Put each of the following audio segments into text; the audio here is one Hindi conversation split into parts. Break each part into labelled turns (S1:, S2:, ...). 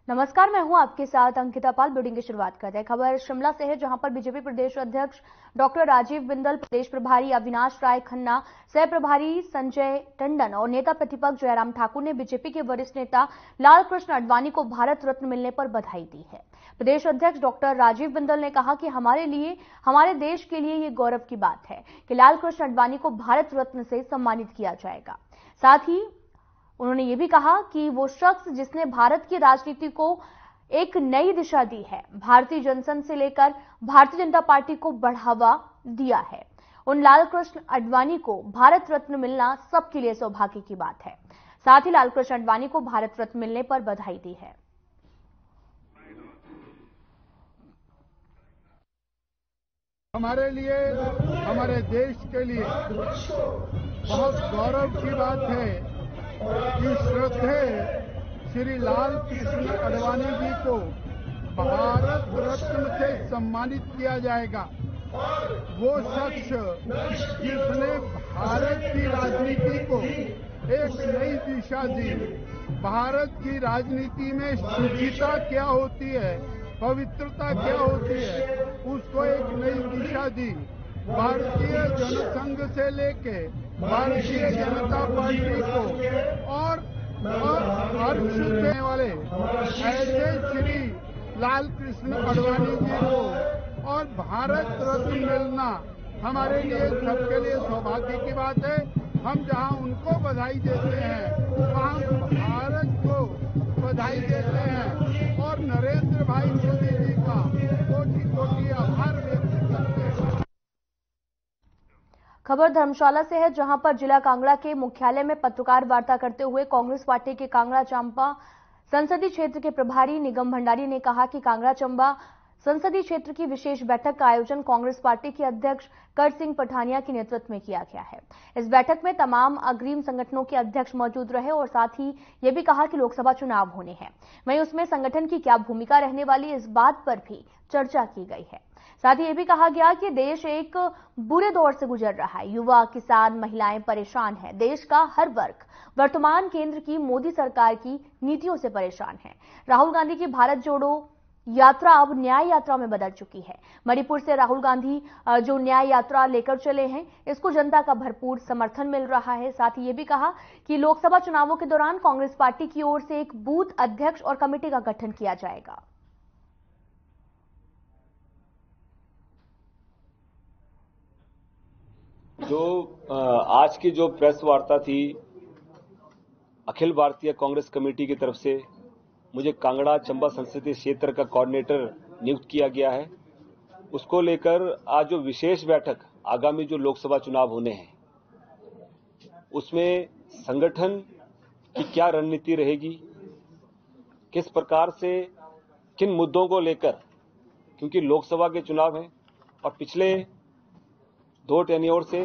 S1: नमस्कार, मैं हूं आपके साथ अंकिता पाल। बुलेटिन की शुरुआत करते हैं। खबर शिमला से है, जहां पर बीजेपी प्रदेश अध्यक्ष डॉक्टर राजीव बिंदल, प्रदेश प्रभारी अविनाश राय खन्ना, सह प्रभारी संजय टंडन और नेता प्रतिपक्ष जयराम ठाकुर ने बीजेपी के वरिष्ठ नेता लाल कृष्ण आडवाणी को भारत रत्न मिलने पर बधाई दी है। प्रदेश अध्यक्ष डॉक्टर राजीव बिंदल ने कहा कि हमारे देश के लिए ये गौरव की बात है कि लाल कृष्ण आडवाणी को भारत रत्न से सम्मानित किया जाएगा। साथ ही उन्होंने ये भी कहा कि वो शख्स जिसने भारत की राजनीति को एक नई दिशा दी है, भारतीय जनसंघ से लेकर भारतीय जनता पार्टी को बढ़ावा दिया है, उन लाल कृष्ण आडवाणी को भारत रत्न मिलना सबके लिए सौभाग्य की बात है। साथ ही लाल कृष्ण आडवाणी को भारत रत्न मिलने पर बधाई दी है।
S2: हमारे लिए, हमारे देश के लिए बहुत गौरव की बात है कि श्रद्धेय श्री लाल कृष्ण आडवाणी जी को भारत रत्न से सम्मानित किया जाएगा। वो शख्स जिसने भारत की राजनीति को एक नई दिशा दी, भारत की राजनीति में शुचिता क्या होती है, पवित्रता क्या होती है, उसको एक नई दिशा दी। भारतीय जनसंघ से लेके भारतीय जनता पार्टी को और हर्ष देने वाले ऐसे श्री लाल कृष्ण आडवाणी जी को और भारत रत्न मिलना हमारे लिए, सबके लिए सौभाग्य की बात है। हम जहां उनको बधाई देते हैं, वहां भारत को बधाई देते हैं और नरेंद्र भाई मोदी जी का कोटि कोटि आभार व्यक्त करते हैं।
S1: खबर धर्मशाला से है, जहां पर जिला कांगड़ा के मुख्यालय में पत्रकार वार्ता करते हुए कांग्रेस पार्टी के कांगड़ा चंबा संसदीय क्षेत्र के प्रभारी निगम भंडारी ने कहा कि कांगड़ा चंबा संसदीय क्षेत्र की विशेष बैठक का आयोजन कांग्रेस पार्टी के अध्यक्ष कर सिंह पठानिया के नेतृत्व में किया गया है। इस बैठक में तमाम अग्रिम संगठनों के अध्यक्ष मौजूद रहे और साथ ही यह भी कहा कि लोकसभा चुनाव होने हैं, वहीं उसमें संगठन की क्या भूमिका रहने वाली, इस बात पर भी चर्चा की गई है। साथ ही यह भी कहा गया कि देश एक बुरे दौर से गुजर रहा है, युवा, किसान, महिलाएं परेशान हैं। देश का हर वर्ग वर्तमान केंद्र की मोदी सरकार की नीतियों से परेशान है। राहुल गांधी की भारत जोड़ो यात्रा अब न्याय यात्रा में बदल चुकी है। मणिपुर से राहुल गांधी जो न्याय यात्रा लेकर चले हैं, इसको जनता का भरपूर समर्थन मिल रहा है। साथ ही यह भी कहा कि लोकसभा चुनावों के दौरान कांग्रेस पार्टी की ओर से एक बूथ अध्यक्ष और कमेटी का गठन किया जाएगा।
S3: जो आज की जो प्रेस वार्ता थी अखिल भारतीय कांग्रेस कमेटी की तरफ से, मुझे कांगड़ा चंबा संसदीय क्षेत्र का कोऑर्डिनेटर नियुक्त किया गया है। उसको लेकर आज जो विशेष बैठक आगामी जो लोकसभा चुनाव होने हैं, उसमें संगठन की क्या रणनीति रहेगी, किस प्रकार से किन मुद्दों को लेकर, क्योंकि लोकसभा के चुनाव हैं और पिछले 2 टेन्योर से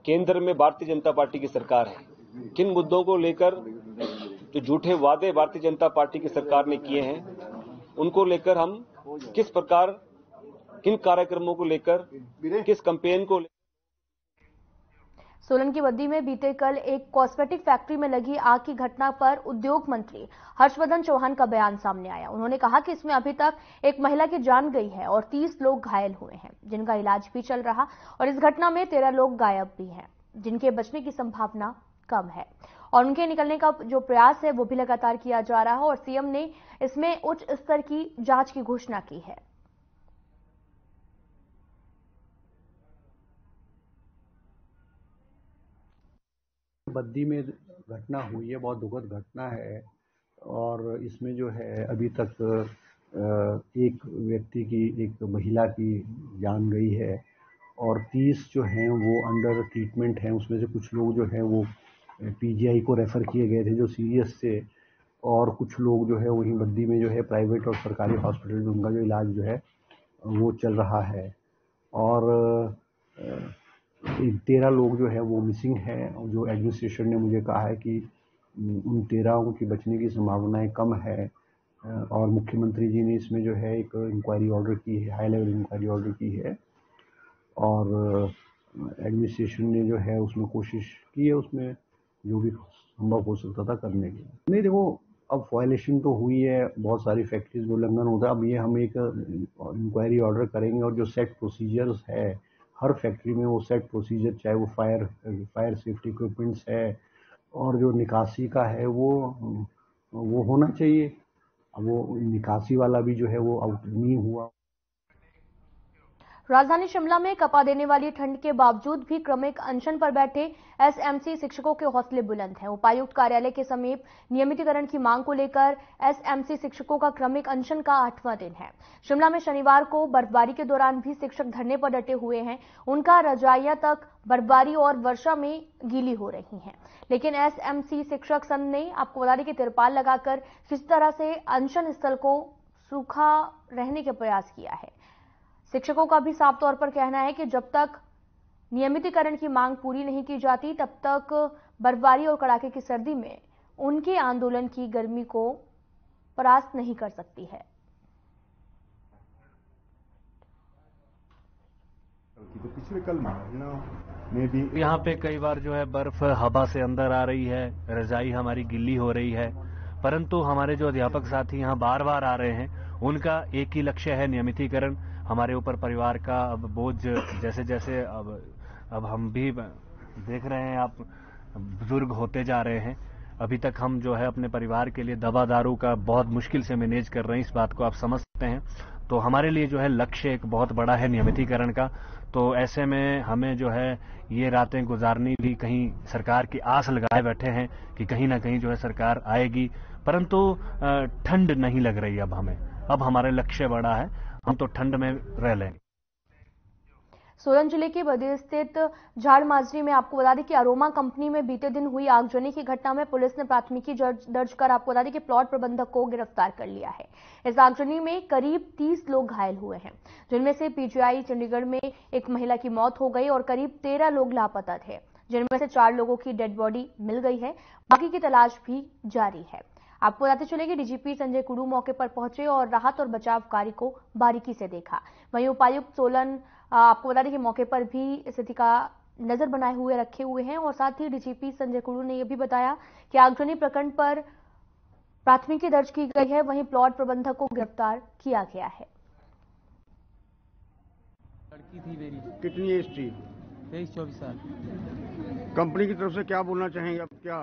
S3: केंद्र में भारतीय जनता पार्टी की सरकार है, किन मुद्दों को लेकर जो झूठे वादे भारतीय जनता पार्टी की सरकार ने किए हैं, उनको लेकर हम किस प्रकार, किन कार्यक्रमों को लेकर, किस कैंपेन को लेकर।
S1: सोलन की बद्दी में बीते कल एक कॉस्मेटिक फैक्ट्री में लगी आग की घटना पर उद्योग मंत्री हर्षवर्धन चौहान का बयान सामने आया। उन्होंने कहा कि इसमें अभी तक एक महिला की जान गई है और 30 लोग घायल हुए हैं, जिनका इलाज भी चल रहा, और इस घटना में 13 लोग गायब भी हैं, जिनके बचने की संभावना कम है और उनके निकलने का जो प्रयास है वो भी लगातार किया जा रहा है और सीएम ने इसमें उच्च स्तर की जांच की घोषणा की है।
S4: बद्दी में घटना हुई है, बहुत दुखद घटना है और इसमें जो है अभी तक एक व्यक्ति की, एक महिला की जान गई है और 30 जो हैं वो अंडर ट्रीटमेंट हैं। उसमें से कुछ लोग जो है वो पीजीआई को रेफ़र किए गए थे जो सीरियस थे, और कुछ लोग जो है वहीं बद्दी में जो है प्राइवेट और सरकारी हॉस्पिटल में उनका जो इलाज जो है वो चल रहा है। और 13 लोग जो है वो मिसिंग है, जो एडमिनिस्ट्रेशन ने मुझे कहा है कि उन 13 की बचने की संभावनाएं कम है और मुख्यमंत्री जी ने इसमें जो है एक इंक्वायरी ऑर्डर की है, हाई लेवल इंक्वायरी ऑर्डर की है और एडमिनिस्ट्रेशन ने जो है उसमें कोशिश की है, उसमें जो भी संभव हो सकता था करने की। नहीं, देखो अब वायलेशन तो हुई है, बहुत सारी फैक्ट्रीज में उल्लंघन होता है। अब ये हम एक इंक्वायरी ऑर्डर करेंगे और जो सेट प्रोसीजर्स है हर फैक्ट्री में, वो सेट प्रोसीजर, चाहे वो फायर सेफ्टी इक्विपमेंट्स है और जो निकासी का है वो होना चाहिए। अब वो निकासी वाला भी जो है वो आउट नहीं हुआ।
S1: राजधानी शिमला में कपा देने वाली ठंड के बावजूद भी क्रमिक अनशन पर बैठे एसएमसी शिक्षकों के हौसले बुलंद हैं। उपायुक्त कार्यालय के समीप नियमितीकरण की मांग को लेकर एसएमसी शिक्षकों का क्रमिक अनशन का 8वां दिन है। शिमला में शनिवार को बर्फबारी के दौरान भी शिक्षक धरने पर डटे हुए हैं। उनका रजाइयां तक बर्फबारी और वर्षा में गीली हो रही हैं, लेकिन एसएमसी शिक्षक संघ ने आपको बता दें कि तिरपाल लगाकर किसी तरह से अनशन स्थल को सूखा रहने के प्रयास किया है। शिक्षकों का भी साफ तौर पर कहना है कि जब तक नियमितीकरण की मांग पूरी नहीं की जाती तब तक बर्फबारी और कड़ाके की सर्दी में उनके आंदोलन की गर्मी को परास्त नहीं कर सकती है।
S5: तो पिछले कल में भी
S6: यहाँ पे कई बार जो है बर्फ हवा से अंदर आ रही है, रजाई हमारी गिल्ली हो रही है, परंतु हमारे जो अध्यापक साथी यहाँ बार बार आ रहे हैं उनका एक ही लक्ष्य है नियमितीकरण। हमारे ऊपर परिवार का अब बोझ जैसे जैसे अब हम भी देख रहे हैं, आप बुजुर्ग होते जा रहे हैं। अभी तक हम जो है अपने परिवार के लिए दवा दारू का बहुत मुश्किल से मैनेज कर रहे हैं, इस बात को आप समझ सकते हैं। तो हमारे लिए जो है लक्ष्य एक बहुत बड़ा है नियमितीकरण का। तो ऐसे में हमें जो है ये रातें गुजारनी भी, कहीं सरकार की आस लगाए बैठे हैं कि कहीं ना कहीं जो है सरकार आएगी, परंतु ठंड नहीं लग रही अब हमें। अब हमारा लक्ष्य बड़ा है, हम तो ठंड में रह लेंगे।
S1: सोलन जिले के बदेल स्थित झाड़ माजरी में आपको बता दें कि अरोमा कंपनी में बीते दिन हुई आगजनी की घटना में पुलिस ने प्राथमिकी दर्ज कर आपको बता दें कि प्लॉट प्रबंधक को गिरफ्तार कर लिया है। इस आगजनी में करीब 30 लोग घायल हुए हैं, जिनमें से पीजीआई चंडीगढ़ में एक महिला की मौत हो गई और करीब 13 लोग लापता थे, जिनमें से 4 लोगों की डेड बॉडी मिल गई है। बाकी की तलाश भी जारी है। आपको बताते चले कि डीजीपी संजय कुडू मौके पर पहुंचे और राहत और बचाव कार्य को बारीकी से देखा। वहीं उपायुक्त सोलन आपको बता दें कि मौके पर भी स्थिति का नजर बनाए हुए रखे हुए हैं और साथ ही डीजीपी संजय कुडू ने यह भी बताया कि आगजनी प्रकरण पर प्राथमिकी दर्ज की गई है। वहीं प्लॉट प्रबंधक को गिरफ्तार किया गया है।
S7: लड़की थी मेरी।
S5: कितनी एज थी?
S7: 23-24 साल।
S5: कंपनी की तरफ से क्या बोलना चाहेंगे? अब क्या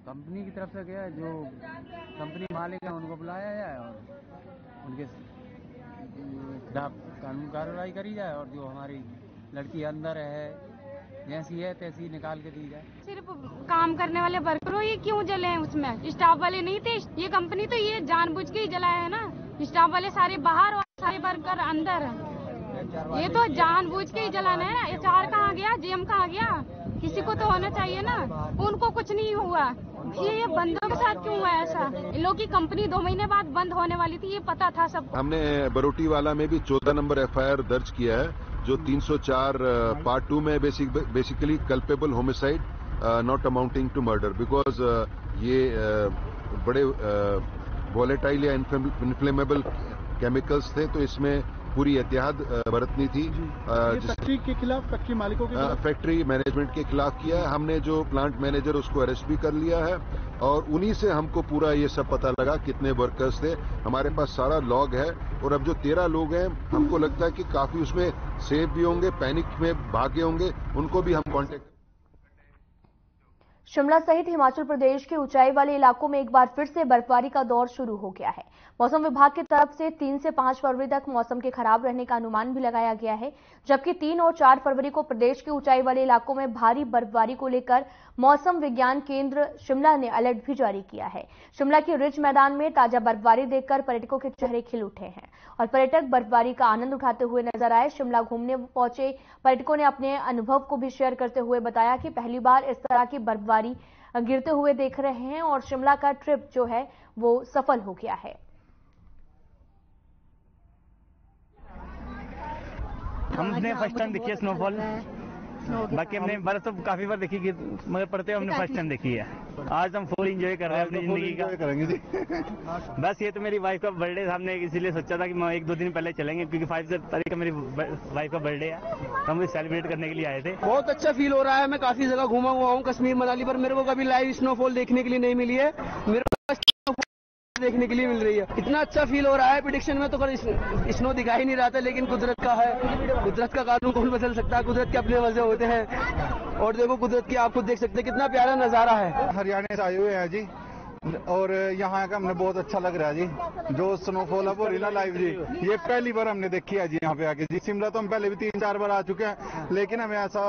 S7: कंपनी की तरफ से क्या, जो कंपनी मालिक है उनको बुलाया जाए और उनके खिलाफ कानून कार्रवाई करी जाए और जो हमारी लड़की अंदर है जैसी है तैसी निकाल के दी जाए।
S8: सिर्फ काम करने वाले वर्करों ये क्यों जले हैं? उसमें स्टाफ वाले नहीं थे। ये कंपनी तो ये जानबूझ के ही जलाया है ना। स्टाफ वाले सारे बाहर और सारे वर्कर अंदर हैं। ये तो जानबूझ के ही जलाना है ना। HR कहाँ गया? GM कहाँ गया? किसी को तो होना चाहिए ना। उनको कुछ नहीं हुआ, ये बंदों के साथ क्यों हुआ ऐसा? इन लोग की कंपनी 2 महीने बाद बंद होने वाली थी, ये पता था सबको।
S9: हमने बरोटी वाला में भी 14 नंबर FIR दर्ज किया है, जो 304 पार्ट 2 में basically culpable homicide not amounting to murder, because ये बड़े वॉलेटाइल या इन्फ्लेमेबल केमिकल्स थे, तो इसमें पूरी एहतियात बरतनी थी।
S5: फैक्ट्री के खिलाफ, फैक्ट्री मालिकों के खिलाफ,
S9: फैक्ट्री मैनेजमेंट के खिलाफ किया है। हमने जो प्लांट मैनेजर उसको अरेस्ट भी कर लिया है और उन्हीं से हमको पूरा ये सब पता लगा कितने वर्कर्स थे। हमारे पास सारा लॉग है और अब जो 13 लोग हैं, हमको लगता है कि काफी उसमें सेफ भी होंगे, पैनिक में भागे होंगे, उनको भी हम कांटेक्ट।
S1: शिमला सहित हिमाचल प्रदेश के ऊंचाई वाले इलाकों में एक बार फिर से बर्फबारी का दौर शुरू हो गया है। मौसम विभाग की तरफ से 3 से 5 फरवरी तक मौसम के खराब रहने का अनुमान भी लगाया गया है, जबकि 3 और 4 फरवरी को प्रदेश के ऊंचाई वाले इलाकों में भारी बर्फबारी को लेकर मौसम विज्ञान केंद्र शिमला ने अलर्ट भी जारी किया है। शिमला के रिज मैदान में ताजा बर्फबारी देखकर पर्यटकों के चेहरे खिल उठे हैं और पर्यटक बर्फबारी का आनंद उठाते हुए नजर आए। शिमला घूमने पहुंचे पर्यटकों ने अपने अनुभव को भी शेयर करते हुए बताया कि पहली बार इस तरह की बर्फबारी गिरते हुए देख रहे हैं और शिमला का ट्रिप जो है वो सफल हो गया है।
S10: हमने फर्स्ट टाइम देखी है स्नोफॉल, बाकी हमने बर्फ तो काफी बार देखी, मगर पड़ते हुए हमने फर्स्ट टाइम देखी है। आज हम फुल एंजॉय कर रहे हैं अपनी जिंदगी का।
S5: करेंगे जी।
S10: बस ये तो मेरी वाइफ का बर्थडे सामने, इसीलिए सोचा था कि मैं 1-2 दिन पहले चलेंगे, क्योंकि 5 तारीख का मेरी वाइफ का बर्थडे है, हम इसे सेलिब्रेट करने के लिए आए थे।
S11: बहुत अच्छा फील हो रहा है। मैं काफी जगह घूमा हुआ हूँ कश्मीर मनाली पर, मेरे को कभी लाइव स्नोफॉल देखने के लिए नहीं मिली है। मेरे देखने के लिए मिल रही है। इतना अच्छा फील हो रहा है। प्रेडिक्शन में तो स्नो दिखा ही नहीं रहा था, लेकिन कुदरत का है, कुदरत का कानून कौन बदल सकता है, कुदरत के अपने वजह होते हैं। और देखो कुदरत की, आप खुद देख सकते हैं कितना प्यारा नजारा है।
S2: हरियाणा से आए हुए हैं जी, और यहाँ का हमने बहुत अच्छा लग रहा है जी। जो स्नोफॉल है वो रियल लाइव जी, ये पहली बार हमने देखी है जी यहाँ पे आके जी। शिमला तो हम पहले भी 3-4 बार आ चुके हैं, लेकिन हमें ऐसा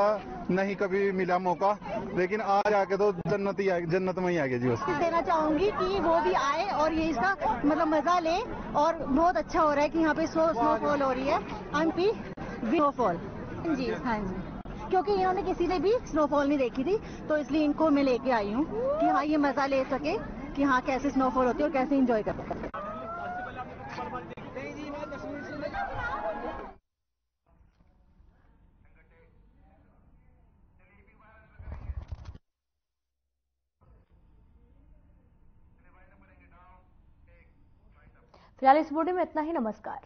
S2: नहीं कभी मिला मौका, लेकिन आज आके तो जन्नत में ही आ गए जी। बस
S12: देना चाहूंगी कि वो भी आए और ये इसका मतलब मजा ले, और बहुत अच्छा हो रहा है कि यहाँ पे स्नोफॉल हो रही है। एमपी स्नोफॉल जी, हाँ जी, क्योंकि इन्होंने किसी ने भी स्नोफॉल नहीं देखी थी, तो इसलिए इनको मैं लेके आई हूँ कि हाँ ये मजा ले सके कि हाँ कैसे स्नोफॉल होती है और कैसे एंजॉय कर सकते हैं।
S1: फिलहाल इस बुलेटिन में इतना ही। नमस्कार।